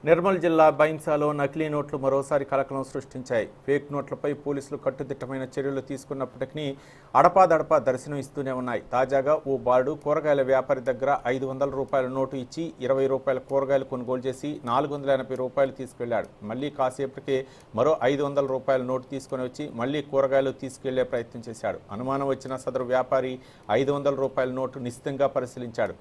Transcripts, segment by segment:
నిర్మల్ జిల్లా బైంసాలో నకిలీ నోట్లు మరోసారి కలకలం సృష్టించాయి. ఫేక్ నోట్లపై పోలీసులు కట్టుదిట్టమైన చర్యలు తీసుకున్నప్పటికీ అడపాదడపా దర్శనం ఇస్తూనే ఉన్నాయి. తాజాగా ఓ బాలుడు కూరగాయల వ్యాపారి దగ్గర 500 రూపాయల నోటు ఇచ్చి 20 రూపాయల కూరగాయలు కొనుగోలు చేసి 480 రూపాయలు తీసుకెళ్లాడు. మళ్లీ కాసేపటికే మరో 500 రూపాయల నోటు తీసుకుని వచ్చి మళ్లీ కూరగాయలు తీసుకెళ్లే ప్రయత్నం చేశాడు. అనుమానం వచ్చిన సదరు వ్యాపారి 500 రూపాయల నోటు నిశితంగా పరిశీలించాడు.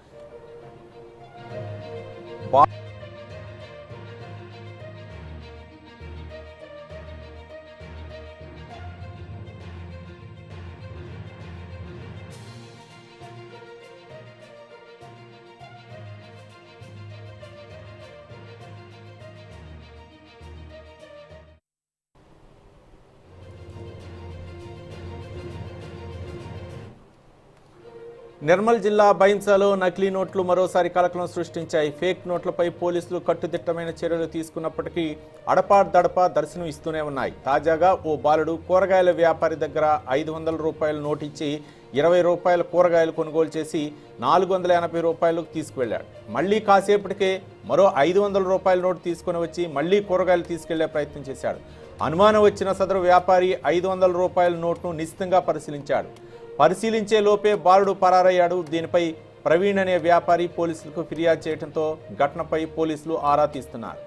నిర్మల్ జిల్లా బైంసాలో నకిలీ నోట్లు మరోసారి కలకలం సృష్టించాయి. ఫేక్ నోట్లపై పోలీసులు కట్టుదిట్టమైన చర్యలు తీసుకున్నప్పటికీ అడపాదడపా దర్శనం ఇస్తూనే ఉన్నాయి. తాజాగా ఓ బాలుడు కూరగాయల వ్యాపారి దగ్గర 500 రూపాయల నోటు ఇచ్చి 20 రూపాయల కూరగాయలు కొనుగోలు చేసి 480 రూపాయలకు తీసుకువెళ్లాడు. మళ్లీ కాసేపటికే మరో 500 రూపాయల నోటు తీసుకుని వచ్చి మళ్లీ కూరగాయలు తీసుకెళ్లే ప్రయత్నం చేశాడు. అనుమానం వచ్చిన సదరు వ్యాపారి 500 రూపాయల నోటును నిశితంగా పరిశీలించాడు. పరిశీలించే లోపే బాలుడు పరారయ్యాడు. దీనిపై ప్రవీణ్ అనే వ్యాపారి పోలీసులకు ఫిర్యాదు చేయడంతో ఘటనపై పోలీసులు ఆరా తీస్తున్నారు.